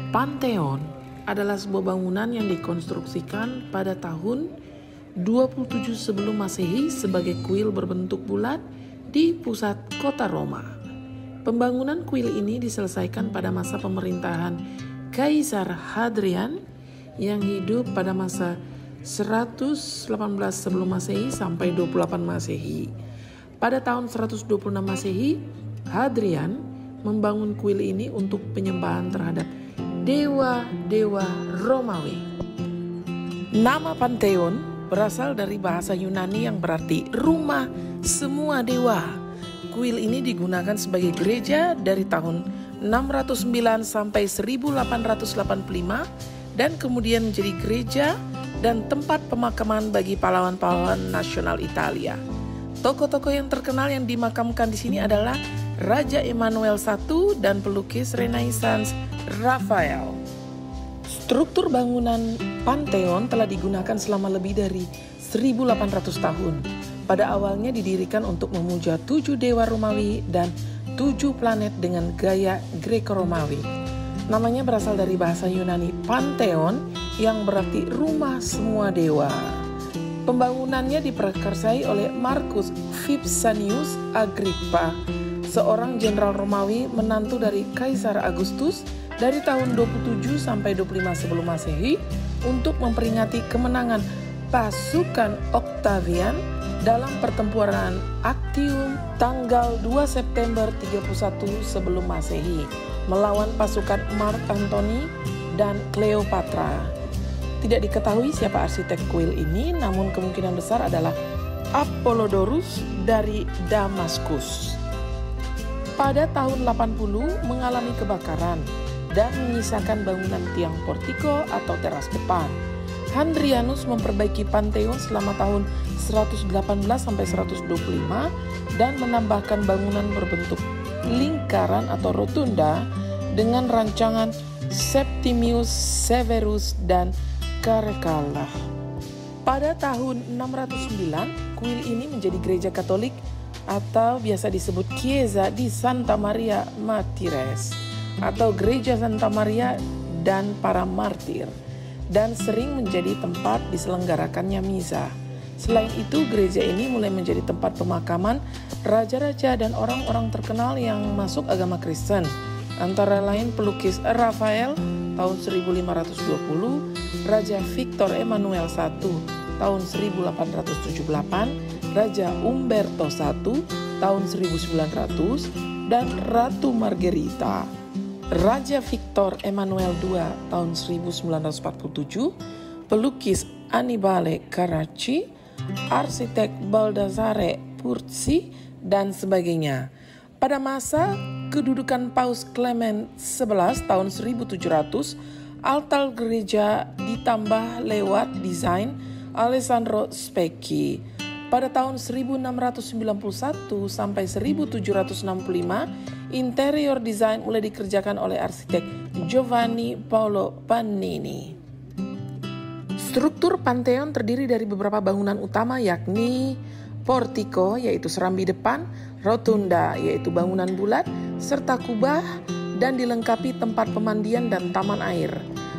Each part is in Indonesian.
Pantheon adalah sebuah bangunan yang dikonstruksikan pada tahun 27 sebelum Masehi sebagai kuil berbentuk bulat di pusat kota Roma. Pembangunan kuil ini diselesaikan pada masa pemerintahan Kaisar Hadrian yang hidup pada masa 118 sebelum Masehi sampai 28 Masehi. Pada tahun 126 Masehi, Hadrian membangun kuil ini untuk penyembahan terhadap dewa-dewa Romawi. Nama Pantheon berasal dari bahasa Yunani yang berarti rumah semua dewa. Kuil ini digunakan sebagai gereja dari tahun 609 sampai 1885 dan kemudian menjadi gereja dan tempat pemakaman bagi pahlawan-pahlawan nasional Italia. Tokoh-tokoh yang terkenal yang dimakamkan di sini adalah Raja Emanuel I dan pelukis Renaissance Raphael. Struktur bangunan Pantheon telah digunakan selama lebih dari 1800 tahun. Pada awalnya didirikan untuk memuja 7 dewa Romawi dan 7 planet dengan gaya Greko-Romawi. Namanya berasal dari bahasa Yunani Pantheon yang berarti rumah semua dewa. Pembangunannya diprakarsai oleh Marcus Vipsanius Agrippa, seorang jenderal Romawi menantu dari Kaisar Agustus dari tahun 27 sampai 25 sebelum Masehi untuk memperingati kemenangan pasukan Octavian dalam pertempuran Actium tanggal 2 September 31 sebelum Masehi melawan pasukan Mark Antony dan Cleopatra. Tidak diketahui siapa arsitek kuil ini, namun kemungkinan besar adalah Apollodorus dari Damaskus. Pada tahun 80 mengalami kebakaran dan menyisakan bangunan tiang portiko atau teras depan. Hadrianus memperbaiki Pantheon selama tahun 118 sampai 125 dan menambahkan bangunan berbentuk lingkaran atau rotunda dengan rancangan Septimius Severus dan Caracalla. Pada tahun 609, kuil ini menjadi gereja Katolik atau biasa disebut Chiesa di Santa Maria Martires atau Gereja Santa Maria dan para martir, dan sering menjadi tempat diselenggarakannya misa. Selain itu, gereja ini mulai menjadi tempat pemakaman raja-raja dan orang-orang terkenal yang masuk agama Kristen, antara lain pelukis Raphael tahun 1520, Raja Victor Emmanuel I tahun 1878, Raja Umberto I tahun 1900, dan Ratu Margherita. Raja Victor Emmanuel II tahun 1947, pelukis Annibale Carracci, arsitek Baldassare Puzzi, dan sebagainya. Pada masa kedudukan Paus Clement XI tahun 1700, altar gereja ditambah lewat desain Alessandro Specchi. Pada tahun 1691 sampai 1765, interior desain mulai dikerjakan oleh arsitek Giovanni Paolo Pannini. Struktur Pantheon terdiri dari beberapa bangunan utama yakni portiko yaitu serambi depan, rotunda yaitu bangunan bulat, serta kubah dan dilengkapi tempat pemandian dan taman air.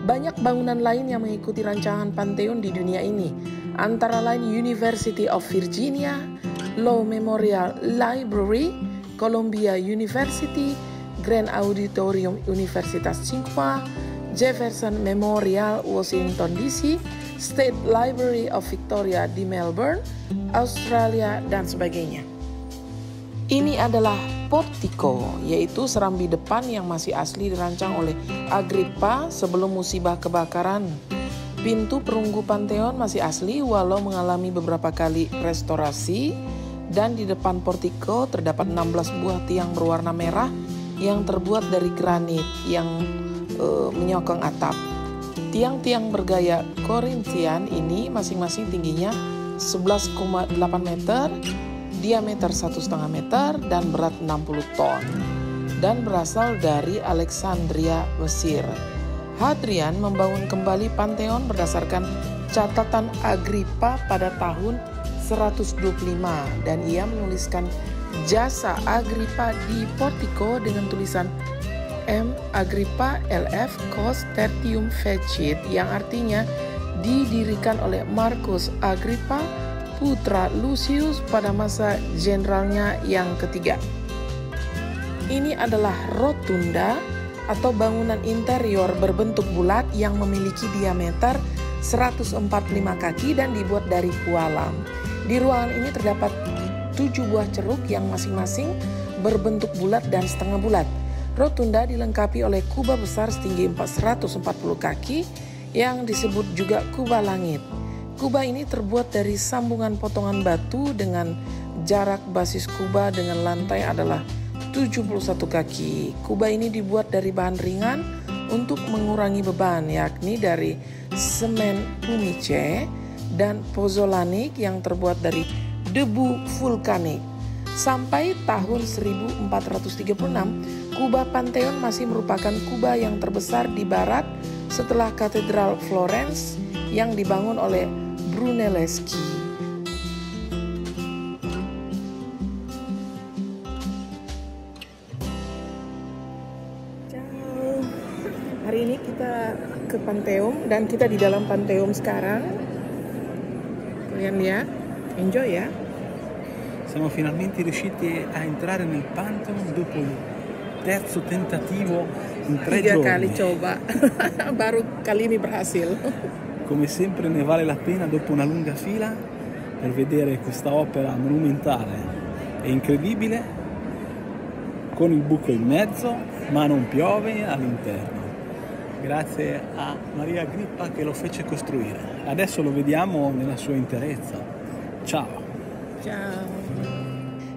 Banyak bangunan lain yang mengikuti rancangan Pantheon di dunia ini, antara lain University of Virginia, Law Memorial Library, Columbia University, Grand Auditorium Universitas Tsinghua, Jefferson Memorial Washington DC, State Library of Victoria di Melbourne, Australia, dan sebagainya. Ini adalah portiko, yaitu serambi depan yang masih asli dirancang oleh Agrippa sebelum musibah kebakaran. Pintu perunggu Pantheon masih asli walau mengalami beberapa kali restorasi, dan di depan portiko terdapat 16 buah tiang berwarna merah yang terbuat dari granit yang menyokong atap. Tiang-tiang bergaya Korintian ini masing-masing tingginya 11,8 meter, diameter 1,5 meter, dan berat 60 ton, dan berasal dari Alexandria, Mesir. Hadrian membangun kembali Pantheon berdasarkan catatan Agrippa pada tahun 125, dan ia menuliskan jasa Agrippa di portiko dengan tulisan M. Agrippa LF Cos Tertium Fecit, yang artinya didirikan oleh Marcus Agrippa putra Lucius pada masa jenderalnya yang ketiga. Ini adalah rotunda atau bangunan interior berbentuk bulat yang memiliki diameter 145 kaki dan dibuat dari pualam. Di ruangan ini terdapat 7 buah ceruk yang masing-masing berbentuk bulat dan setengah bulat. Rotunda dilengkapi oleh kuba besar setinggi 140 kaki yang disebut juga kuba langit. Kuba ini terbuat dari sambungan potongan batu dengan jarak basis kuba dengan lantai adalah 71 kaki. Kuba ini dibuat dari bahan ringan untuk mengurangi beban, yakni dari semen pumice dan pozzolanik yang terbuat dari debu vulkanik. Sampai tahun 1436, kuba Pantheon masih merupakan kuba yang terbesar di barat setelah Katedral Florence yang dibangun oleh Brunelleschi. Ciao. Hari ini kita ke Pantheon dan kita di dalam Pantheon sekarang. Kalian lihat, enjoy ya. Siamo finalmente riusciti a entrare nel Pantheon dopo il terzo tentativo in 3 giorni. 3 kali coba, baru kali ini berhasil. Come sempre ne vale la pena dopo una lunga fila per vedere questa opera monumentale e incredibile con il buco in mezzo, ma non piove all'interno. Grazie a Maria Agrippa che lo fece costruire. Adesso lo vediamo nella sua interezza. Ciao. Ciao.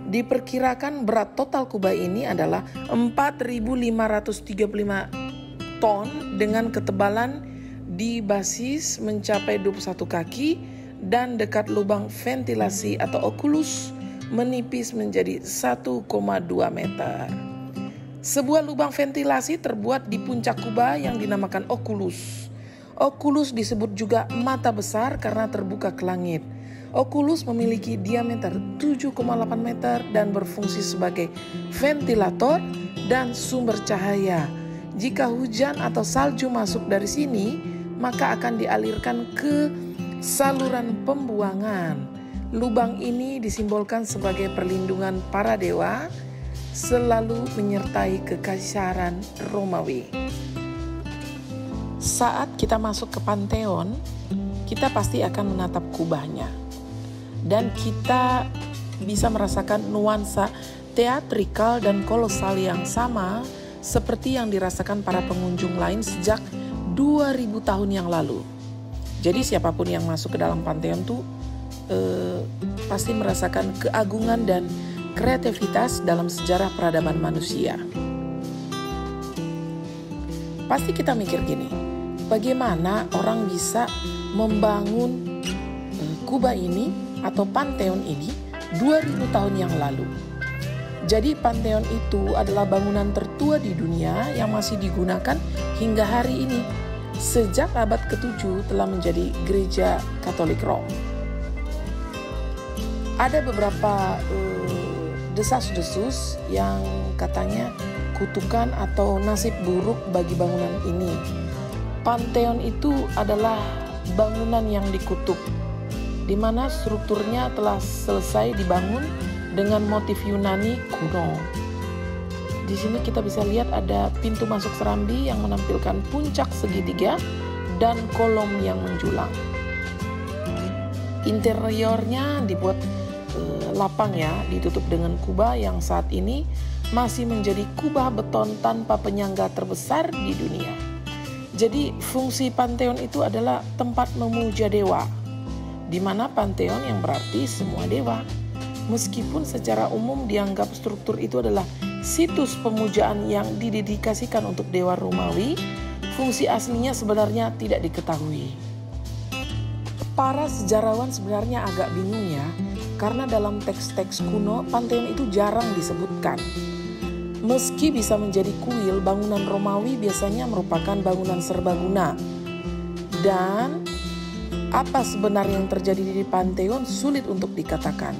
Diperkirakan berat total kuba ini adalah 4.535 ton dengan ketebalan di basis mencapai 21 kaki dan dekat lubang ventilasi atau oculus menipis menjadi 1,2 meter. Sebuah lubang ventilasi terbuat di puncak kuba yang dinamakan oculus. Oculus disebut juga mata besar karena terbuka ke langit. Oculus memiliki diameter 7,8 meter dan berfungsi sebagai ventilator dan sumber cahaya. Jika hujan atau salju masuk dari sini, maka akan dialirkan ke saluran pembuangan. Lubang ini disimbolkan sebagai perlindungan para dewa, selalu menyertai kekaisaran Romawi. Saat kita masuk ke Pantheon, kita pasti akan menatap kubahnya. Dan kita bisa merasakan nuansa teatrikal dan kolosal yang sama seperti yang dirasakan para pengunjung lain sejak 2000 tahun yang lalu. Jadi siapapun yang masuk ke dalam Pantheon tuh pasti merasakan keagungan dan kreativitas dalam sejarah peradaban manusia. Pasti kita mikir gini, bagaimana orang bisa membangun kuba ini atau Pantheon ini 2000 tahun yang lalu. Jadi Pantheon itu adalah bangunan tertua di dunia yang masih digunakan hingga hari ini. Sejak abad ke-7 telah menjadi gereja Katolik Rom. Ada beberapa desas-desus yang katanya kutukan atau nasib buruk bagi bangunan ini. Pantheon itu adalah bangunan yang dikutuk, di mana strukturnya telah selesai dibangun dengan motif Yunani kuno. Di sini kita bisa lihat ada pintu masuk serambi yang menampilkan puncak segitiga dan kolom yang menjulang. Interiornya dibuat lapang ya, ditutup dengan kuba yang saat ini masih menjadi kubah beton tanpa penyangga terbesar di dunia. Jadi fungsi Pantheon itu adalah tempat memuja dewa, di mana Pantheon yang berarti semua dewa. Meskipun secara umum dianggap struktur itu adalah situs pemujaan yang didedikasikan untuk dewa Romawi, fungsi aslinya sebenarnya tidak diketahui. Para sejarawan sebenarnya agak bingung ya, karena dalam teks-teks kuno Pantheon itu jarang disebutkan. Meski bisa menjadi kuil, bangunan Romawi biasanya merupakan bangunan serbaguna. Dan apa sebenarnya yang terjadi di Pantheon sulit untuk dikatakan.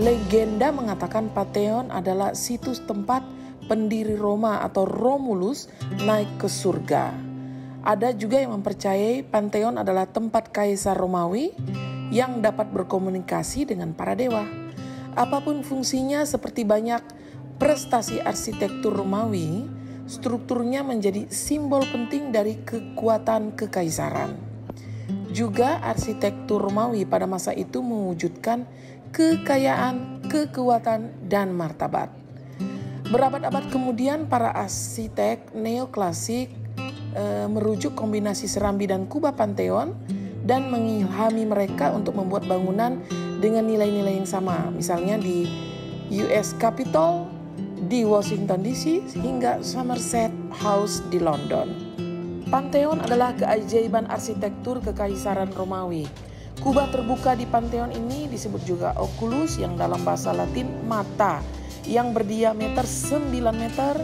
Legenda mengatakan Pantheon adalah situs tempat pendiri Roma atau Romulus naik ke surga. Ada juga yang mempercayai Pantheon adalah tempat kaisar Romawi yang dapat berkomunikasi dengan para dewa. Apapun fungsinya, seperti banyak prestasi arsitektur Romawi, strukturnya menjadi simbol penting dari kekuatan kekaisaran. Juga arsitektur Romawi pada masa itu mewujudkan kekayaan, kekuatan, dan martabat. Berabad-abad kemudian, para arsitek neoklasik merujuk kombinasi serambi dan kubah Pantheon dan mengilhami mereka untuk membuat bangunan dengan nilai-nilai yang sama. Misalnya di US Capitol, di Washington DC, hingga Somerset House di London. Pantheon adalah keajaiban arsitektur kekaisaran Romawi. Kubah terbuka di Pantheon ini disebut juga oculus, yang dalam bahasa Latin mata, yang berdiameter 9 meter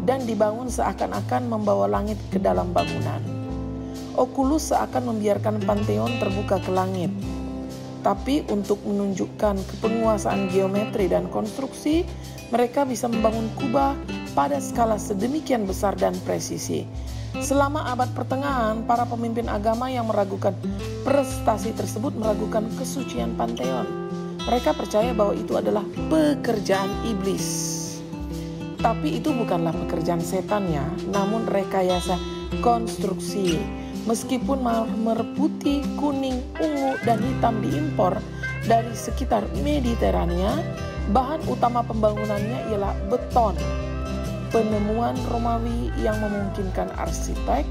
dan dibangun seakan-akan membawa langit ke dalam bangunan. Oculus seakan membiarkan Pantheon terbuka ke langit. Tapi untuk menunjukkan kepenguasaan geometri dan konstruksi, mereka bisa membangun kubah pada skala sedemikian besar dan presisi. Selama abad pertengahan, para pemimpin agama yang meragukan prestasi tersebut meragukan kesucian Pantheon. Mereka percaya bahwa itu adalah pekerjaan iblis. Tapi itu bukanlah pekerjaan setan ya, namun rekayasa konstruksi. Meskipun marmer putih, kuning, ungu, dan hitam diimpor dari sekitar Mediterania, bahan utama pembangunannya ialah beton. Penemuan Romawi yang memungkinkan arsitek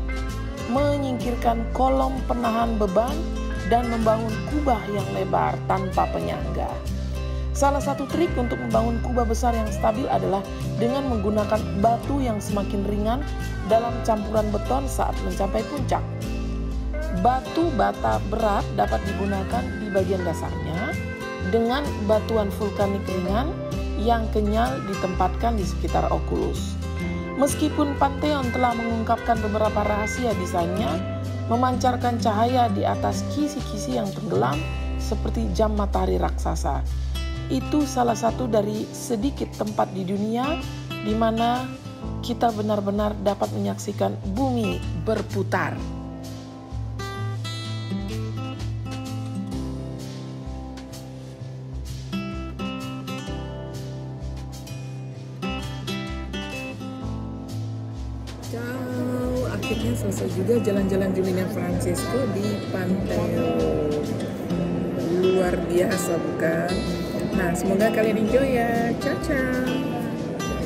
menyingkirkan kolom penahan beban dan membangun kubah yang lebar tanpa penyangga. Salah satu trik untuk membangun kubah besar yang stabil adalah dengan menggunakan batu yang semakin ringan dalam campuran beton saat mencapai puncak. Batu bata berat dapat digunakan di bagian dasarnya dengan batuan vulkanik ringan yang kenyal ditempatkan di sekitar oculus. Meskipun Pantheon telah mengungkapkan beberapa rahasia desainnya, memancarkan cahaya di atas kisi-kisi yang tenggelam seperti jam matahari raksasa. Itu salah satu dari sedikit tempat di dunia di mana kita benar-benar dapat menyaksikan bumi berputar. Ciao, akhirnya selesai juga jalan-jalan Julian Francesco di Pantheon. Luar biasa bukan? Nah, semoga kalian enjoy ya. Ciao ciao.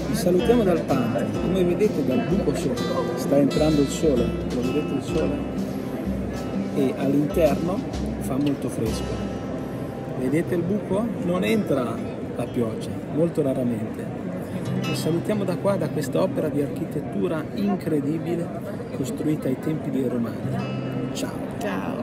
Vi salutiamo dal Pantheon. Come vedete dal buco sopra sta entrando il sole, lo vedete il sole? E all'interno fa molto fresco. Vedete il buco? Non entra la pioggia, molto raramente. Vi salutiamo da qua, da questa opera di architettura incredibile costruita ai tempi dei Romani. Ciao. Ciao.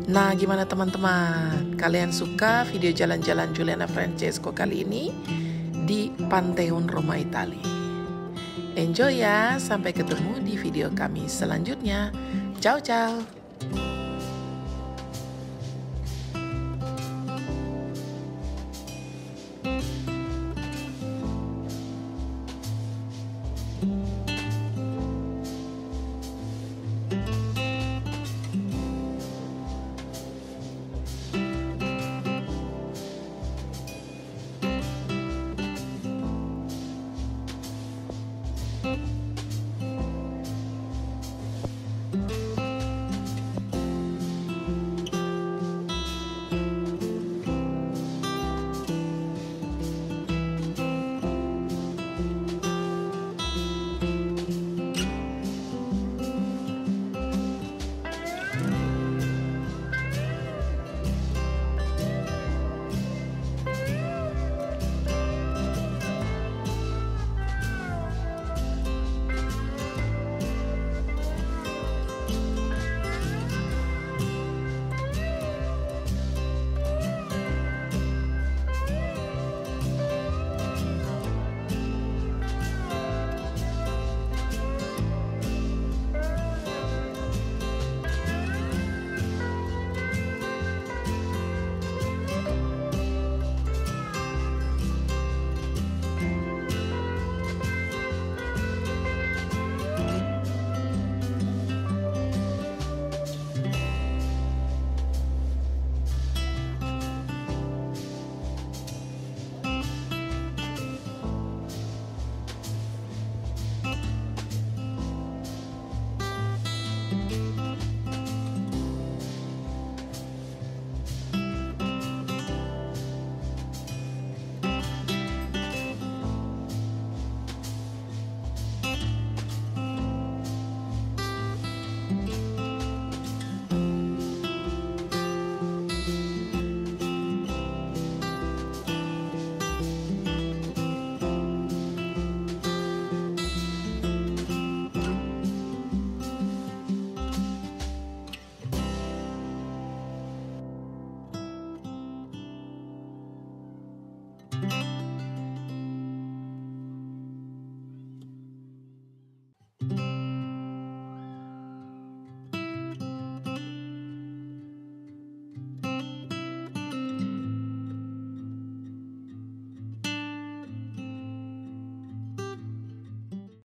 Nah, gimana teman-teman? Kalian suka video jalan-jalan Giuliana Francesco kali ini di Pantheon Roma, Italia? Enjoy ya, sampai ketemu di video kami selanjutnya. Ciao, ciao.